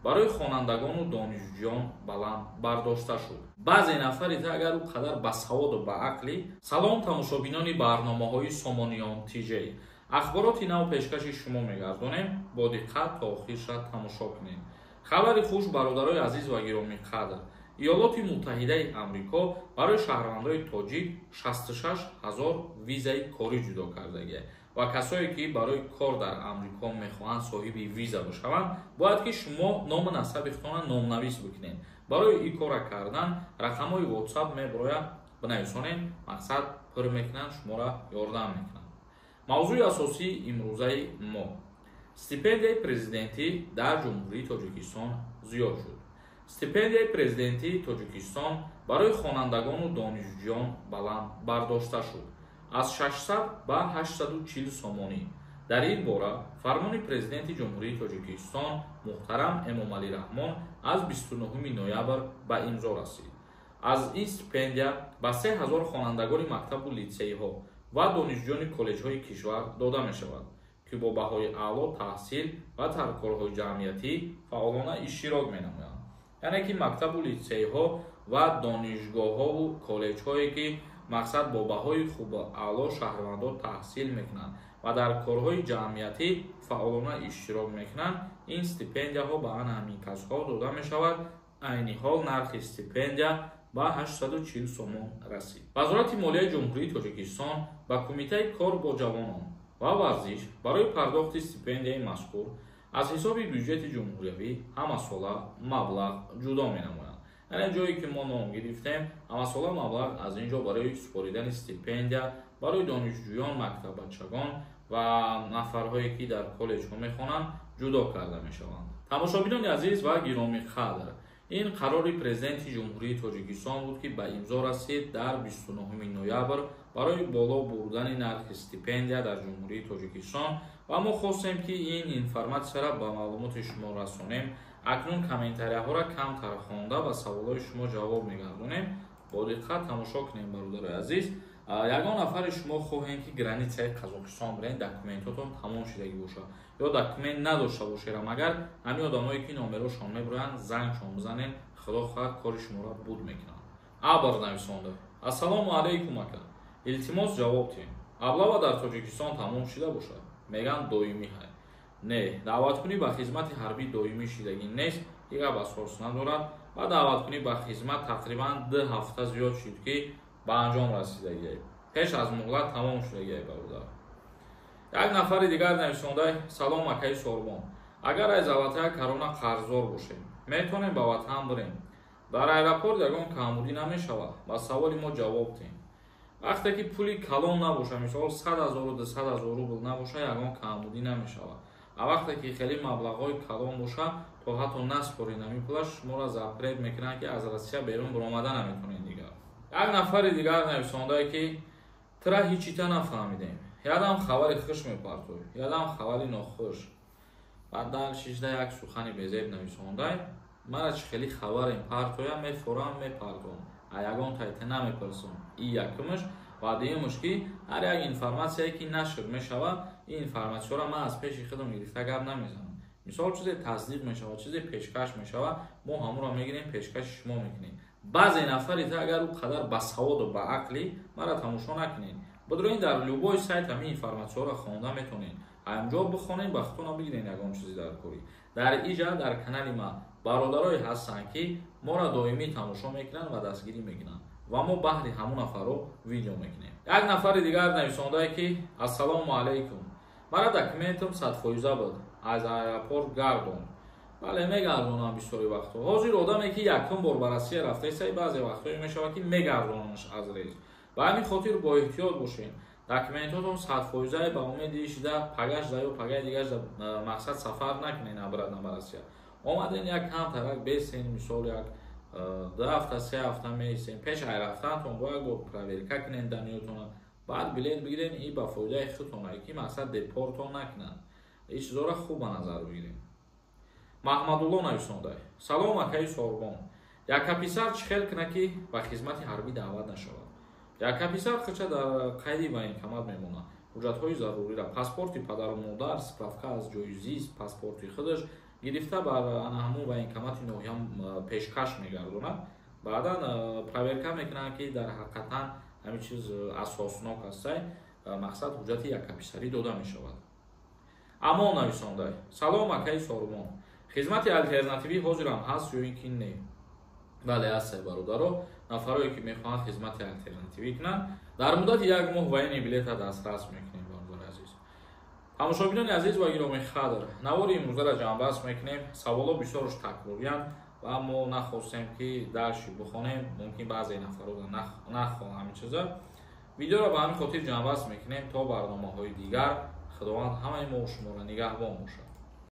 барои хонандагону донишҷӯён баланд бардошта шуд. Баъзе нафари агар ӯ қадар басаводу баақлӣ. Салом тамошобинони барномаҳои Сомониён ТЖ. Ахбороти нав пешкаши шумо мегардонем. Бо диққат та охирша тамошо кунед. Хабари хуш бародарои азиз ва гиромиқадр. Иёлоти Муттаҳидаи Амрико барои шаҳрвандои тоҷик 66 000 визаи корӣ ҷудо кардагиаст ва касое ки барои кор дар Амрико мехоҳанд соҳиби виза бошаванд, бояд ки шумо номи насабихтона номнавис бикунед. Барои ин кора кардан рақамҳои WhatsApp мебарояд бинависонед, мақсад пур мекунанд, шуморо ёрдам мекунанд. Мавзӯи асосии имрӯзаи мо. Стипендияи президентӣ дар Ҷумҳурии Тоҷикистон зиёд шуд. Стипендияи президентии Тоҷикистон барои хонандагону донишҷӯён баланд бардошта шуд. Аз 600 ба 840 сомонӣ. Дар ин бора фармони президенти Ҷумҳурии Тоҷикистон муҳтарам Эмомалӣ Раҳмон аз 29 ноябр ба имзо расид. Аз ин стипендия ба 3000 хонандагони мактабу литсейҳо ва донишҷӯёни коллеҷҳои кишвар дода мешавад, ки бо баҳои аъло таҳсил ва таркорҳои ҷамъиятӣ фаъолона иштирок менамоянд. Яъне ки мактабу литсейҳо ва донишгоҳҳову коллеҷҳое ки мақсад бо баҳои хуби аъло шаҳрвандо таҳсил мекунанд ва дар корҳои ҷамъиятӣ фаъолона иштирок мекунанд, ин стипендияҳо ба ҳамин касҳо дода мешавад. Айни ҳол нархи стипендия ба 840 сомон расид. Вазорати молияи Ҷумҳурии Тоҷикистон ба Кумитаи кор бо ҷавонон ва варзиш барои пардохти стипендияи мазкур аз ҳисоби бюҷети ҷумҳуриявӣ ҳамасола маблағ ҷудо менамоянд. Яъне ҷое ки мо ном гирифтем, ҳамасола маблағ аз ин ҷо барои супоридани стипендия барои донишҷӯён, мактаббачагон ва нафарҳое ки дар коллеҷҳо мехонанд ҷудо карда мешаванд. Тамошобинони азиз ва гиромиқадр, ин қарори президенти Ҷумҳурии Тоҷикистон буд ки ба имзо расид дар 29 ноябр барои боло бурдани нархи стипендия дар Ҷумҳурии Тоҷикистон ва мо хостем ки ин информатсияро ба маълумоти шумо расонем. Акнун комментарияҳоро камтар хонда ба саволҳои шумо ҷавоб мегардонем. Бо диққат тамошо кунем бародари азиз. Ягон нафари шумо хоҳем ки границаи Қазоқистон биред, документотон тамом шудагӣ бошад ё документ надошта бошед, магар ҳамин одамое ки номерошон мебироянд зангшон бизанед, худо хоҳад кори шуморо буд мекунанд. Абр нависонда: ассалому алайкум ака, илтимос ҷавоб тиҳем. Аблава дар Тоҷикистон тамом шуда бошад? Меган доимӣ ҳай. Не, даъваткунӣ ба хизмати ҳарбӣ доимӣ шудагӣ нест, ин гап асос надорад. Ва даъваткунӣ ба хизмат тақрибан 2 ҳафта зиёд шуд ки ба анҷом расидагӣ. Пеш аз муҳлат тамом шудагӣ бародар. Як нафари дигар нависонда: салом акаи Сорбон, агар аз аватая карона қарздор бошем, метавонем ба ватан бирем. Дар аэропорт ягон камбудӣ намешавад? Ба саволи мо ҷавоб диҳем. Вақте ки пули калон набоша, мисол 100 000 200 000 рубл набоша, ягон камбудӣ намешавад. А вақте ки хеле маблағҳои калон боша, то ҳатто наспоред намин пулаш шуморо запрет мекунанд ки аз Россия берун биромада наметавонед дигар. Як нафари дигар нависондае ки тира ҳичита нафаҳмидем. Ядам хабари хуш мепартоӣ, ядам хабари нохуш. Баъдан шишда як сухани безеб нависондай: мара чӣ хеле хабарем партоя мефорам мепартом, а ягон тайта намепарсам. И якумаш ва дуюмаш ки ҳар як информатсияе ки нашр мешавад, ин информатсияро ман аз пеши худам гирифта гап намезанам. Мисол чизе тасдиқ мешавад, чизе пешкаш мешавад, мо ҳамонро мегирем, пешкаши шумо мекунем. баъзе нафари агар ӯ қадар басаводу баақлӣ, мара тамошо накунед. Бидроин дар любой сайт ҳамин информатсияро хонда метавонед. Ҳамҷо бихонед, ба худтон бигиред ягон чизи дар корӣ. Дар инҷа дар канали ма бародарое ҳастанд ки моро доимӣ тамошо мекунанд ва дастгирӣ мекунанд ва мо баҳри ҳамон нафарро видео мекунем. Як нафари дигар нависондае ки ассалому алайкум, мара документам 100% буд, аз аэропорт гардон. бале мегардонам бисёри вақтҳо. ҳозир одаме ки якум бор ба Россия рафтаист, баъзе вақтҳое мешавад ки мегардонамаш аз рез. ба ҳамин хотир бо эҳтиёт бошем. документотон 100% ба умеди шида пагашда ё пагаи дигарда мақсад сафар накунед набирад ба Россия. омаден як камтарак бесен, мисол як 2 ҳафта 3 ҳафта меистем. пеш ай рафтанатон бояд бо проверка кунед даниётона, баъд билет бигирен. ин ба фоидаи худтон ай ки мақсад депортон накунад. ин чизора хуб ба назар бигирем. Маҳмадулло нависондай: салом акаи Сорбон, яка писар чӣ хел кунад ки ба хизмати ҳарбӣ даъват нашавад? Яка писар хача дар қайди военкомат мемонад. ҳуҷҷатҳои зарурира, паспорти падару модар, справка аз ҷои зист, паспорти худаш, гирифта бар ҳамун военкомати ноҳияам пешкаш мегардонад. баъдан проверка мекунанд ки дар ҳақиқатан ҳамин чиз асоснок аст, мақсад ҳуҷҷати яккаписарӣ дода мешавад. Аммо нависондай: салом акаи Сормон, хизмати алтернативӣ ҳозирам ҳаст ё ин ки не? бале аст бародаро, нафароне ки мехоҳанд хизмати алтернативӣ кунанд дар муддати 1 моҳ воени билета дастрас мекунем. бародари азиз, тамошобинони азиз ва гиромии қадр, навори имрӯзаро ҷамъбаст мекунем. саволо бисёрш такрориянд ва мо нахостем ки дарши бихонем, мумкин баъзе нафаро нахоҳанд ҳамин чиза. видеоро ба ҳамин хотир ҷамъбаст мекунем то барномаҳои дигар. худованд ҳамаи мо шуморо нигаҳбон бошад.